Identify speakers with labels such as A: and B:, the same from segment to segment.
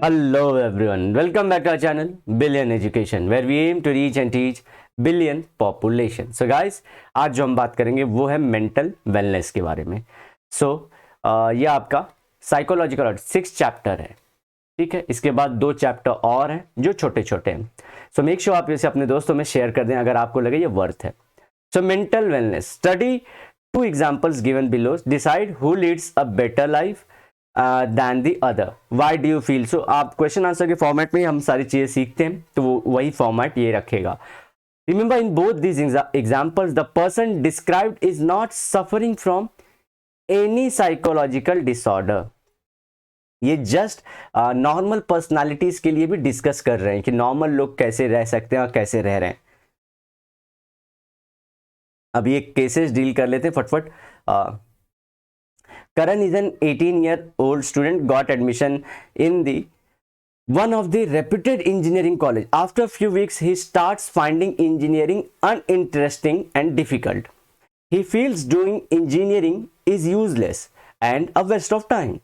A: Hello everyone, welcome back to our channel Billion Education where we aim to reach and teach billion population. So guys, आज जो हम बात करेंगे वो है मेंटल वेलनेस के बारे में. So ये आपका साइकोलॉजिकल आर्ट 6 चैप्टर है, ठीक है. इसके बाद 2 चैप्टर और हैं जो छोटे छोटे हैं. सो मेक श्योर आप इसे अपने दोस्तों में शेयर कर दें अगर आपको लगे ये वर्थ है. So mental wellness study 2 examples given below, decide who leads a better life than the other. Why do you feel so? आप क्वेश्चन आंसर के फॉर्मेट में हम सारी चीजें सीखते हैं तो वही फॉर्मेट ये रखेगा. Remember in both these examples the person described is not suffering from any psychological disorder. ये जस्ट नॉर्मल पर्सनालिटीज के लिए भी डिस्कस कर रहे हैं कि नॉर्मल लोग कैसे रह सकते हैं और कैसे रह रहे हैं. अब ये केसेस डील कर लेते हैं फटफट. Karan is an 18-year-old student, got admission in one of the reputed engineering college. After a few weeks, he starts finding engineering uninteresting and difficult. He feels doing engineering is useless and a waste of time.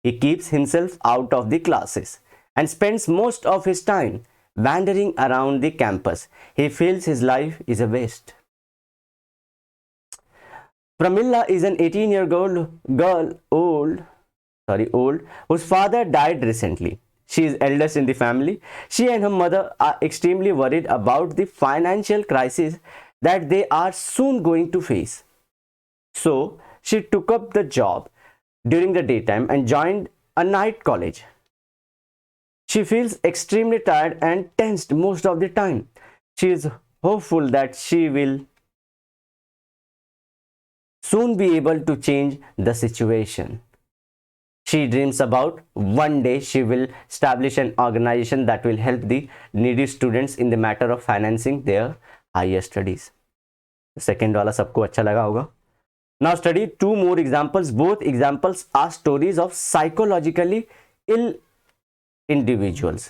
A: He keeps himself out of the classes and spends most of his time wandering around the campus. He feels his life is a waste. Pramila is an 18-year-old whose father died recently. She is eldest in the family. She and her mother are extremely worried about the financial crisis that they are soon going to face. So she took up the job during the daytime and joined a night college. She feels extremely tired and tensed most of the time. She is hopeful that she will soon be able to change the situation. She dreams about one day she will establish an organization that will help the needy students in the matter of financing their higher studies. Second वाला सबको अच्छा लगा होगा. Now study 2 more examples. Both examples are stories of psychologically ill individuals.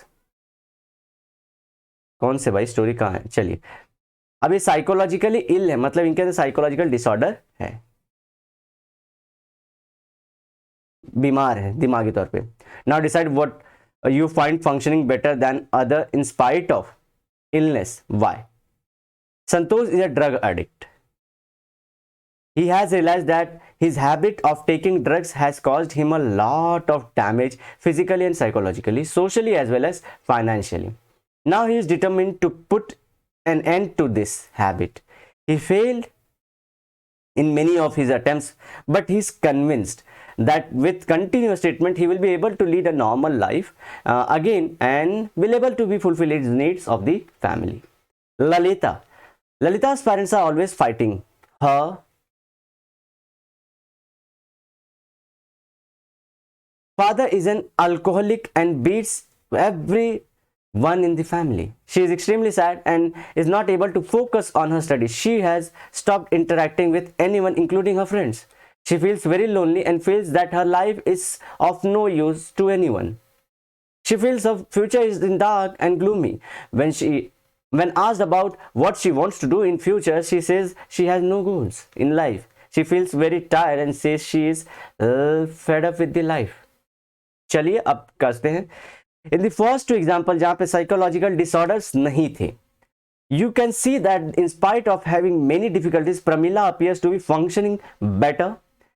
A: कौन से भाई story कहाँ है? चलिए, अब ये साइकोलॉजिकली इल है, मतलब इनके अंदर साइकोलॉजिकल डिसऑर्डर है, बीमार है दिमागी तौर पे. Now decide what you find functioning better than other in spite of illness. Why? Santosh is a drug addict. He has realized that his habit of taking drugs has caused him a lot of damage physically and psychologically, socially as well as financially. Now he is determined to put an end to this habit. He failed in many of his attempts, but he is convinced that with continuous treatment he will be able to lead a normal life again and will able to be fulfill his needs of the family. Lalita's parents are always fighting. Her father is an alcoholic and beats everyone in the family. She is extremely sad and is not able to focus on her studies. She has stopped interacting with anyone, including her friends. She feels very lonely and feels that her life is of no use to anyone. She feels her future is in dark and gloomy. When asked about what she wants to do in future, she says she has no goals in life. She feels very tired and says she is fed up with the life. चलिए अब करते हैं. In the first 2 examples जहाँ पे psychological disorders नहीं थे, you can see that in spite of having many difficulties, Pramila appears to be functioning better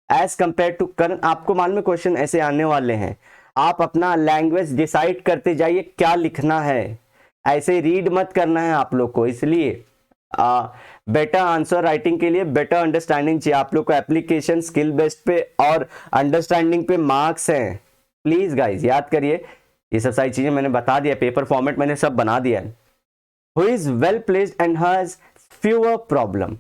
A: as compared to Karan. आपको मालूम है क्वेश्चन ऐसे आने वाले हैं, आप अपना लैंग्वेज डिसाइड करते जाइए क्या लिखना है, ऐसे रीड मत करना है आप लोग को. इसलिए बेटर आंसर राइटिंग के लिए बेटर अंडरस्टैंडिंग चाहिए आप लोग को. एप्लीकेशन स्किल बेस्ड पे और अंडरस्टैंडिंग पे मार्क्स हैं. प्लीज गाइज याद करिए, ये सब सारी चीजें मैंने बता दिया, पेपर फॉर्मेट मैंने सब बना दिया है. Who is well placed and has fewer problem.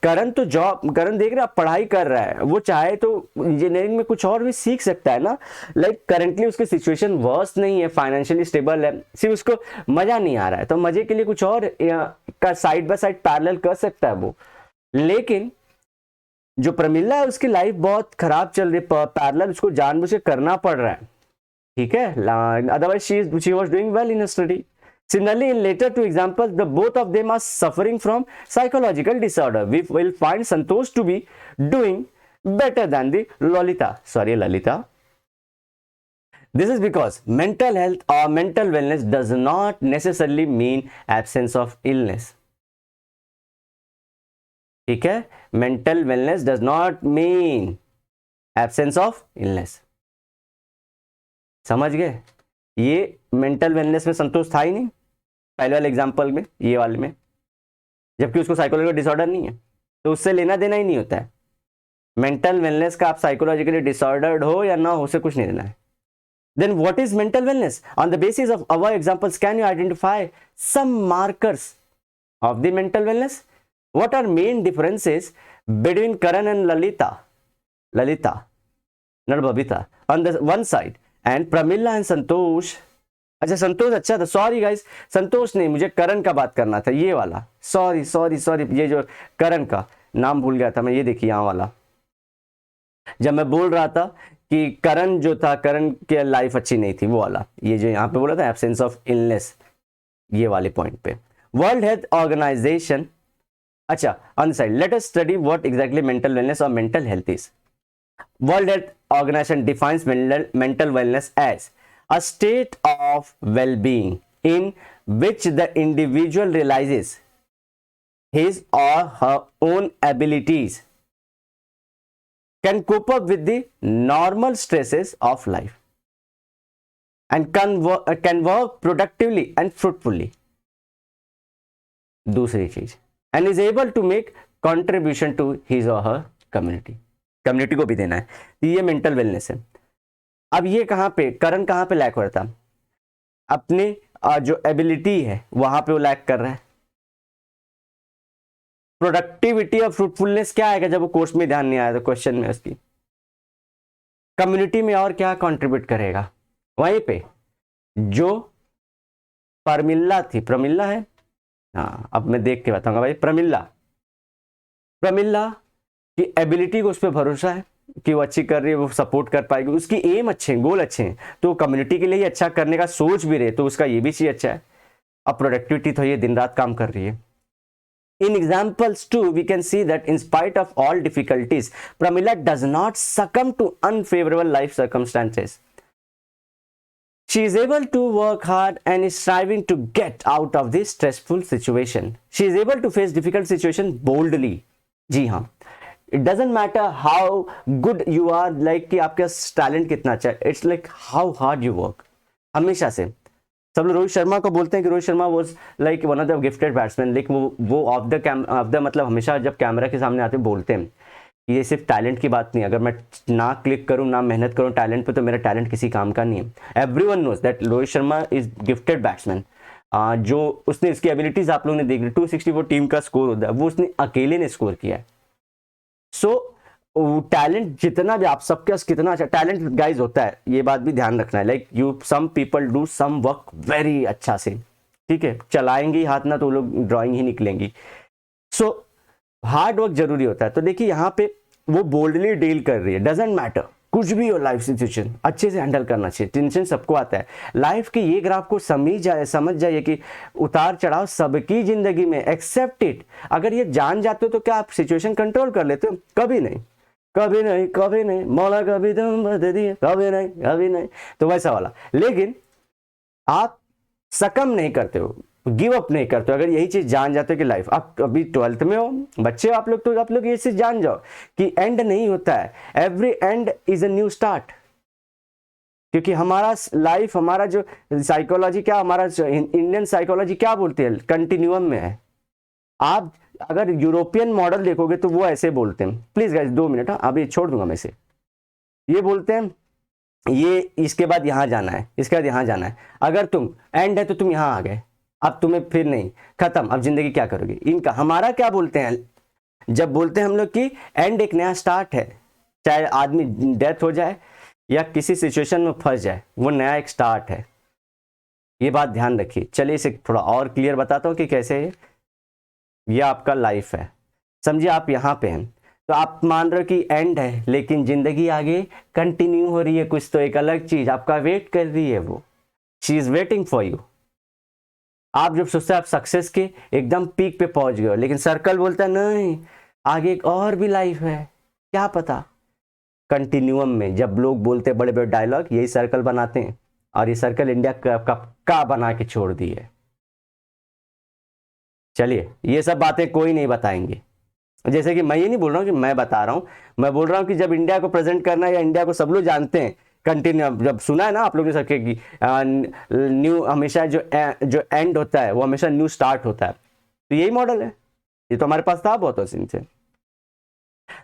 A: Karan तो करण देख रहे आप पढ़ाई कर रहा है, वो चाहे तो इंजीनियरिंग में कुछ और भी सीख सकता है ना. लाइक करेंटली उसकी सिचुएशन वर्स नहीं है, फाइनेंशियली स्टेबल है, सिर्फ उसको मजा नहीं आ रहा है तो मजे के लिए कुछ और का साइड बाय साइड पैरेलल कर सकता है वो. लेकिन जो प्रमिला है उसकी लाइफ बहुत खराब चल रही है, पैरेलल उसको जानबूझ के करना पड़ रहा है, ठीक है. Otherwise she was doing well in study. Similarly, in later 2 examples, the both of them are suffering from psychological disorder. We will find Santosh to be doing better than the Lalita. This is because mental health or mental wellness does not necessarily mean absence of illness. ठीक है, mental wellness does not mean absence of illness. समझ गए? ये mental wellness में संतोष था ही नहीं पहले वाले एग्जाम्पल में, ये वाले में, जबकि उसको साइकोलॉजिकल डिसऑर्डर नहीं है, तो उससे लेना देना ही नहीं होता है. मेंटल वेलनेस का आप साइकोलॉजिकली डिसऑर्डर्ड हो या ना हो, उससे कुछ नहीं देना है. Then what is mental wellness? On the basis of our examples, can you identify some markers of the mental wellness? What are main differences between Karan and Lalita, not Babita, on the one side, and Pramila and Santosh? अच्छा संतोष अच्छा था, sorry guys, संतोष नहीं, मुझे करण का बात करना था, ये वाला, सॉरी, ये जो करण का नाम भूल गया था मैं, ये देखिए यहाँ वाला, जब मैं बोल रहा था कि करण जो था, करण की लाइफ अच्छी नहीं थी, वो वाला, ये जो यहाँ पे बोला था एब्सेंस ऑफ इलनेस, ये वाले पॉइंट पे. वर्ल्ड हेल्थ ऑर्गेनाइजेशन, अच्छा on side, let us study what exactly mental wellness और mental health is. World Health Organization defines mental wellness as a state of well-being in which the individual realizes his or her own abilities, can cope up with the normal stresses of life, and can work productively and fruitfully. दूसरी चीज, and is able to make contribution to his or her community को भी देना है, ये mental wellness है. अब ये कहाँ पे करण कहाँ पे लैक हो रहा था, अपने जो एबिलिटी है वहां पे वो लैक कर रहा है. प्रोडक्टिविटी और फ्रूटफुलनेस क्या आएगा जब वो कोर्स में ध्यान नहीं आया तो क्वेश्चन में, उसकी कम्युनिटी में और क्या कंट्रीब्यूट करेगा. वहीं पे जो प्रमिला थी, प्रमिला है, हाँ अब मैं देख के बताऊंगा भाई, प्रमिला की एबिलिटी को उस पर भरोसा है कि वो अच्छी कर रही है, वो सपोर्ट कर पाएगी, उसकी एम अच्छे हैं, गोल अच्छे हैं, तो कम्युनिटी के लिए अच्छा करने का सोच भी रहे तो उसका ये भी चीज अच्छा है. अब प्रोडक्टिविटी तो ये दिन रात काम कर रही है. In examples too, we can see that in spite of all difficulties, Pramila does not succumb to unfavorable life circumstances. She is able to work hard and is striving to get out of this stressful situation. She is able to face difficult situation boldly. जी हाँ, it doesn't matter how good you are, like कि आपका talent कितना अच्छा है, it's like how hard you work. हमेशा से सब लोग रोहित शर्मा को बोलते हैं कि Rohit Sharma was like one of the gifted batsman, लेकिन वो ऑफ द मतलब हमेशा जब कैमरा के सामने आते बोलते हैं ये सिर्फ टैलेंट की बात नहीं, अगर मैं ना क्लिक करूं ना मेहनत करूं टैलेंट पे तो मेरा टैलेंट किसी काम का नहीं है. Everyone knows that Rohit Sharma is gifted batsman. जो उसने इसकी एबिलिटीज आप लोगों ने देख ली, 264 टीम का स्कोर होता है, वो उसने अकेले ने स्कोर किया है. सो टैलेंट जितना भी आप सबके पास कितना अच्छा टैलेंट गाइज होता है, ये बात भी ध्यान रखना है. Like you some people do some work very अच्छा से, ठीक है, चलाएंगे हाथ ना तो लोग ड्राइंग ही निकलेंगी. सो हार्ड वर्क जरूरी होता है. तो देखिए यहाँ पे वो बोल्डली डील कर रही है, डजेंट मैटर कुछ भी हो लाइफ सिचुएशन, अच्छे से हैंडल करना चाहिए. टेंशन सबको आता है, लाइफ के ये ग्राफ को समझ जाइए कि उतार चढ़ाव सबकी जिंदगी में, एक्सेप्ट इट. अगर ये जान जाते हो तो क्या आप सिचुएशन कंट्रोल कर लेते हो? कभी नहीं, मौला कभी तुम बता दिए, कभी नहीं. तो वैसा वाला, लेकिन आप सकम नहीं करते हो, गिव अप नहीं करते हो. अगर यही चीज जान जाते हो कि लाइफ, आप अभी 12th में हो बच्चे आप लोग, तो आप लोग ये चीज जान जाओ कि एंड नहीं होता है, every and is a new start. क्योंकि हमारा लाइफ, हमारा जो साइकोलॉजी क्या, हमारा इंडियन साइकोलॉजी क्या बोलती है, कंटिन्यूअम में है. आप अगर यूरोपियन मॉडल देखोगे तो वो ऐसे बोलते हैं, प्लीज गाइस 2 मिनट, अभी छोड़ दूंगा मैं इसे. ये बोलते हैं ये इसके बाद यहां जाना है, इसके बाद यहां जाना है, अगर तुम एंड है तो तुम यहां आ गए, अब तुम्हें फिर नहीं, खत्म, अब जिंदगी क्या करोगे. इनका हमारा क्या बोलते हैं, जब बोलते हैं हम लोग कि एंड एक नया स्टार्ट है, चाहे आदमी डेथ हो जाए या किसी सिचुएशन में फंस जाए, वो नया एक स्टार्ट है. ये बात ध्यान रखिए. चलिए इसे थोड़ा और क्लियर बताता हूँ कि कैसे है. ये आपका लाइफ है, समझिए आप यहाँ पे हैं तो आप मान रहे हो कि एंड है, लेकिन जिंदगी आगे कंटिन्यू हो रही है, कुछ तो एक अलग चीज आपका वेट कर रही है, वो she is waiting for you. आप जब सोचते हैं आप सक्सेस के एकदम पीक पे पहुंच गए हो, लेकिन सर्कल बोलता है नहीं, आगे एक और भी लाइफ है, क्या पता. कंटिन्यूम में जब लोग बोलते बड़े बड़े डायलॉग, यही सर्कल बनाते हैं, और ये सर्कल इंडिया का बना के छोड़ दी है। चलिए, ये सब बातें कोई नहीं बताएंगे। जैसे कि मैं ये नहीं बोल रहा हूँ कि मैं बता रहा हूँ, मैं बोल रहा हूँ कि जब इंडिया को प्रेजेंट करना है या इंडिया को सब लोग जानते हैं, कंटिन्यू जब सुना है ना आप लोग ने सबके कि न्यू हमेशा जो एंड होता है वो हमेशा न्यू स्टार्ट होता है, तो यही मॉडल है। ये तो हमारे पास था बहुत दिन से।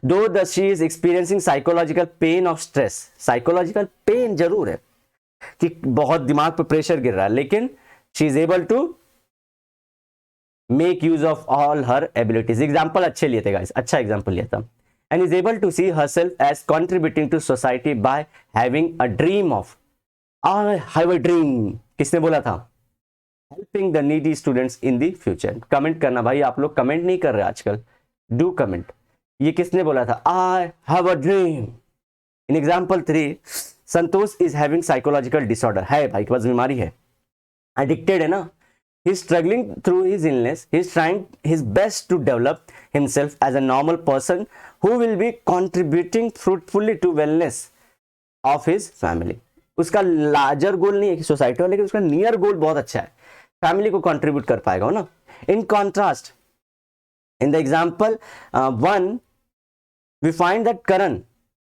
A: दो the she is experiencing psychological pain of stress, psychological pen जरूर है कि बहुत दिमाग पे प्रेशर गिर रहा है, लेकिन she is able to make use of all her abilities. Example अच्छे लिए थे गाइस, अच्छा एग्जाम्पल लिया था। And is able to see herself as contributing to society by having a dream of, I have a dream, किसने बोला था? Helping the needy students in the future. Comment करना भाई, आप लोग कमेंट नहीं कर रहे आजकल, डू कमेंट। ये किसने बोला था? आई have a dream. In example 3, Santosh is having psychological disorder, है भाई के पास बीमारी है, एडिक्टेड है ना, he is struggling through his illness, he is trying his best to develop himself as a normal person who will be contributing fruitfully to wellness of his family। उसका larger goal नहीं है कि society वाले, लेकिन उसका near गोल बहुत अच्छा है, फैमिली को कंट्रीब्यूट कर पाएगा ना। In contrast, in the example 1 we find that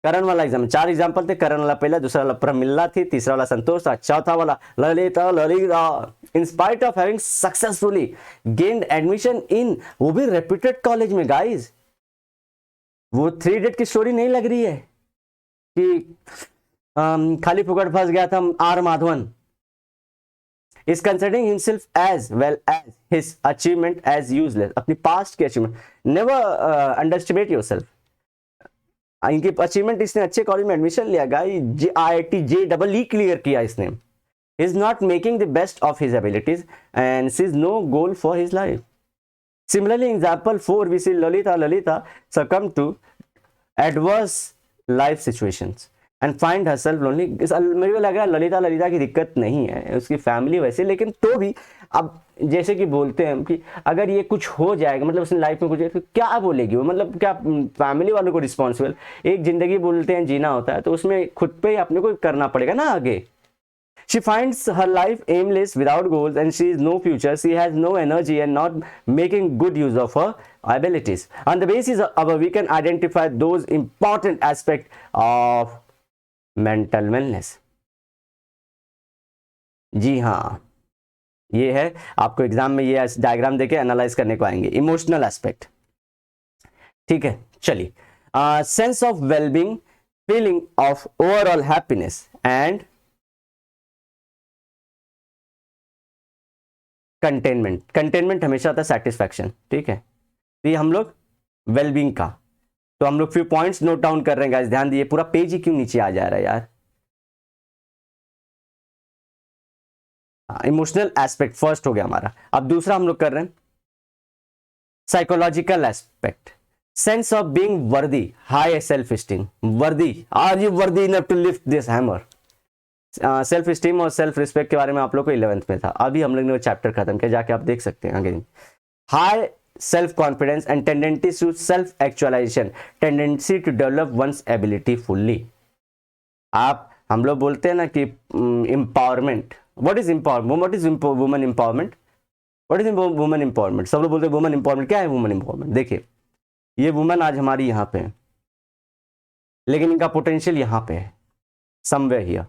A: Karan वाला एग्जाम, 4 एग्जाम्पल थे, करण वाला पहला, दूसरा वाला प्रमिला थी, तीसरा वाला संतोष था, चौथा वाला Lalita. In spite of having successfully gained admission in, वो भी रेप्यूटेड कॉलेज में गाइस, वो 3 इडियट की स्टोरी नहीं लग रही है कि खाली फुकट फंस गया था R Madhavan. is considering himself as well as his achievement as useless, अपनी पास्ट की अचीवमेंट, never underestimate yourself। इनकी अचीवमेंट, इसने अच्छे कॉलेज में एडमिशन लिया गाइस, IIT JEE क्लियर किया इसने, is not making the best of his abilities and sees no goal for his life। Similarly, in example 4 we see Lalita succumb to adverse life situations and find herself lonely। मेरे को लग रहा है ललिता की दिक्कत नहीं है, उसकी फैमिली वैसे, लेकिन तो भी अब जैसे कि बोलते हैं कि अगर ये कुछ हो जाएगा, मतलब उसने लाइफ में कुछ, तो क्या बोलेगी वो, मतलब क्या फैमिली वालों को रिस्पॉन्सिबल। एक जिंदगी बोलते हैं जीना होता है, तो उसमें खुद पे ही अपने को करना पड़ेगा ना आगे। She finds her life aimless without goals and she is no future. She has no energy and not making good use of her abilities. On the basis of we can identify those important aspects of mental wellness। जी हाँ, ये है, आपको exam में ये diagram देके analyse करने को आएंगे। इमोशनल एस्पेक्ट, ठीक है, चलिए। Sense of wellbeing, feeling of overall happiness and containment हमेशा आता है सेटिस्फैक्शन, ठीक है। तो ये हम लोग वेलबींग का, तो हम लोग फ्यू पॉइंट्स नोट डाउन कर रहे हैं गाइस, ध्यान दिए। पूरा पेज ही क्यों नीचे आ जा रहा है यार। इमोशनल एस्पेक्ट फर्स्ट हो गया हमारा। अब दूसरा हम लोग कर रहे हैं psychological aspect, sense of being worthy, high self esteem. Worthy, are you worthy enough to lift this hammer. Self esteem और सेल्फ रिस्पेक्ट के बारे में आप लोग को 11th में था, अभी हम लोग ने वो चैप्टर खत्म किया, जाके आप देख सकते हैं आगे। High self confidence and tendency to self actualisation, tendency to develop one's ability fully. आप, हम लोग बोलते हैं ना कि empowerment, what is empowerment, what is women empowerment, what is women empowerment. सब लोग बोलते हैं वुमेन एम्पावरमेंट, क्या है वुमेन एम्पावरमेंट। देखिए, ये वुमेन आज हमारी यहाँ पे है, लेकिन इनका पोटेंशियल यहाँ पे है, somewhere here.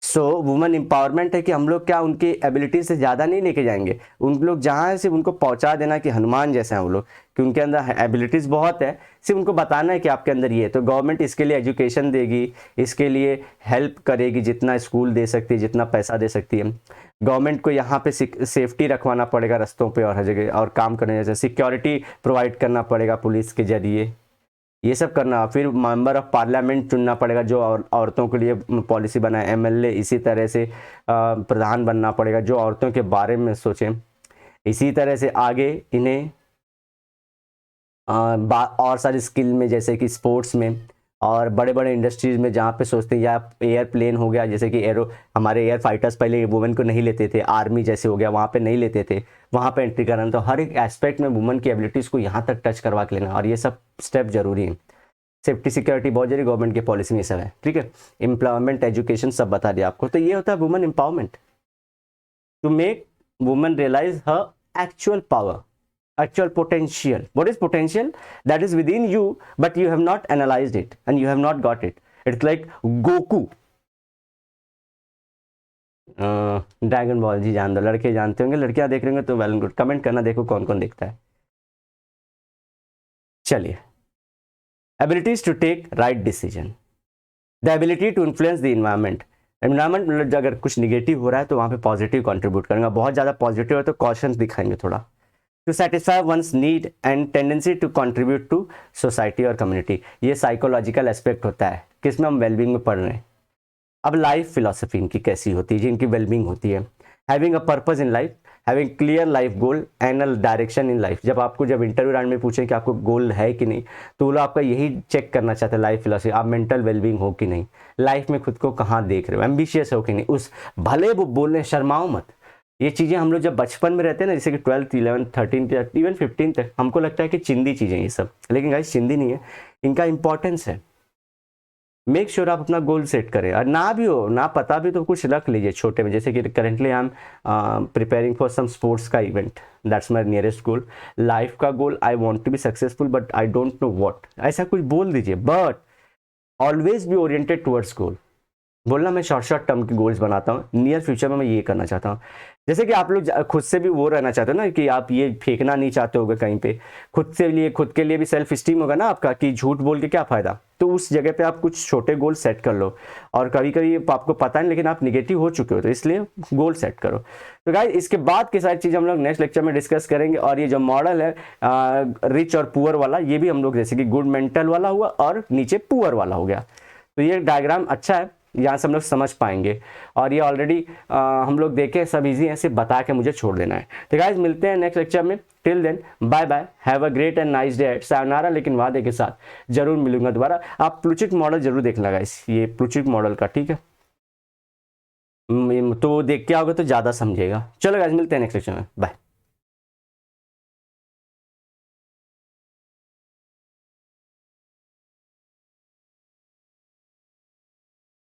A: So women empowerment है कि हम लोग क्या उनकी एबिलिटी से ज़्यादा नहीं लेके जाएंगे, उन लोग जहाँ है सिर्फ उनको पहुँचा देना कि हनुमान जैसे हैं वो लोग, कि उनके अंदर एबिलिटीज़ बहुत है, सिर्फ उनको बताना है कि आपके अंदर ये है। तो गवर्नमेंट इसके लिए एजुकेशन देगी, इसके लिए हेल्प करेगी, जितना स्कूल दे सकती है, जितना पैसा दे सकती है। गवर्नमेंट को यहाँ पे सेफ्टी रखवाना पड़ेगा रस्तों पे और हर जगह, और काम करने जैसे सिक्योरिटी प्रोवाइड करना पड़ेगा पुलिस के जरिए, ये सब करना। फिर मेंबर ऑफ पार्लियामेंट चुनना पड़ेगा जो औरतों के लिए पॉलिसी बनाए, MLA, इसी तरह से प्रधान बनना पड़ेगा जो औरतों के बारे में सोचें। इसी तरह से आगे इन्हें और सारी स्किल में, जैसे कि स्पोर्ट्स में और बड़े बड़े इंडस्ट्रीज में जहाँ पे सोचते हैं, या एयरप्लेन हो गया, जैसे कि हमारे एयर फाइटर्स पहले वुमेन को नहीं लेते थे, आर्मी जैसे हो गया वहाँ पे नहीं लेते थे, वहाँ पे एंट्री करना। तो हर एक एस्पेक्ट में वुमेन की एबिलिटीज़ को यहाँ तक टच करवा के लेना, और ये सब स्टेप जरूरी है। सेफ्टी सिक्योरिटी बहुत सारी गवर्नमेंट की पॉलिसी में सब है, ठीक है। एम्प्लॉयमेंट, एजुकेशन सब बता दिया आपको। तो ये होता है women empowerment, to make women realise her actual power, actual potential. What is potential? That is within you, but you have not analyzed it and you have not got it. It's like Goku. Dragon Ball जी जान दो, लड़के जानते होंगे, लड़कियां देख रहे होंगे तो वेल एंड गुड, कमेंट करना, देखो कौन कौन देखता है। चलिए, abilities to take right decision, the ability to influence the environment. Environment मतलब अगर कुछ निगेटिव हो रहा है तो वहाँ पे पॉजिटिव कंट्रीब्यूट करेंगे, बहुत ज़्यादा पॉजिटिव है तो कॉशंस दिखाएंगे थोड़ा। To satisfy one's need and tendency to contribute to society और कम्युनिटी, ये साइकोलॉजिकल एस्पेक्ट होता है किसमें हम वेलबींग में पढ़ रहे हैं। अब लाइफ फिलोसफी इनकी कैसी होती है, जिनकी वेलबींग होती है, having a purpose in life, having clear life goal and a direction in life. जब इंटरव्यू राउंड में पूछें कि आपको गोल है कि नहीं, तो वो लोग आपका यही चेक करना चाहते हैं लाइफ फिलोसफी, आप मेंटल वेलबींग हो कि नहीं, लाइफ में खुद को कहाँ देख रहे हो, एम्बिशियस हो कि नहीं। उस भले वो बोलने, शर्माओ मत। ये चीज़ें हम लोग जब बचपन में रहते हैं ना, जैसे कि 12th 11th 13th इवन 15 तक, हमको लगता है कि चिंदी चीज़ें ये सब, लेकिन गाइस चिंदी नहीं है, इनका इंपॉर्टेंस है। मेक श्योर आप अपना गोल सेट करें, और ना भी हो, ना पता भी तो कुछ रख लीजिए छोटे में। जैसे कि currently I am preparing for some sports का event, that's my nearest goal. Life का goal, I want to be successful but I don't know what, ऐसा कुछ बोल दीजिए, but always be oriented towards goal. बोलना मैं शॉर्ट टर्म के goals बनाता हूँ, नियर फ्यूचर में मैं ये करना चाहता हूँ। जैसे कि आप लोग खुद से भी वो रहना चाहते हो ना, कि आप ये फेंकना नहीं चाहते होगे कहीं पे, खुद के लिए भी सेल्फ स्टीम होगा ना आपका, कि झूठ बोल के क्या फ़ायदा। तो उस जगह पे आप कुछ छोटे गोल सेट कर लो, और कभी कभी आपको पता नहीं लेकिन आप निगेटिव हो चुके हो, तो इसलिए गोल सेट करो। तो गाइस, इसके बाद की सारी चीज़ हम लोग नेक्स्ट लेक्चर में डिस्कस करेंगे। और ये जो मॉडल है रिच और पुअर वाला, ये भी हम लोग जैसे कि गुड मेंटल वाला हुआ और नीचे पुअर वाला हो गया, तो ये डायग्राम अच्छा है, यहाँ से हम लोग समझ पाएंगे। और ये ऑलरेडी हम लोग देखें, सब इजी है, सिर्फ बता के मुझे छोड़ देना है। तो गाइस, मिलते हैं नेक्स्ट लेक्चर में। Till then bye bye, have a great and nice day. Sayonara, लेकिन वादे के साथ जरूर मिलूंगा दोबारा। आप प्लूचिक मॉडल जरूर देखना गाइस, ये प्लूचिक मॉडल का, ठीक है, तो देख के आओगे तो ज़्यादा समझेगा। चलो गाइस, मिलते हैं नेक्स्ट लेक्चर में, बाय।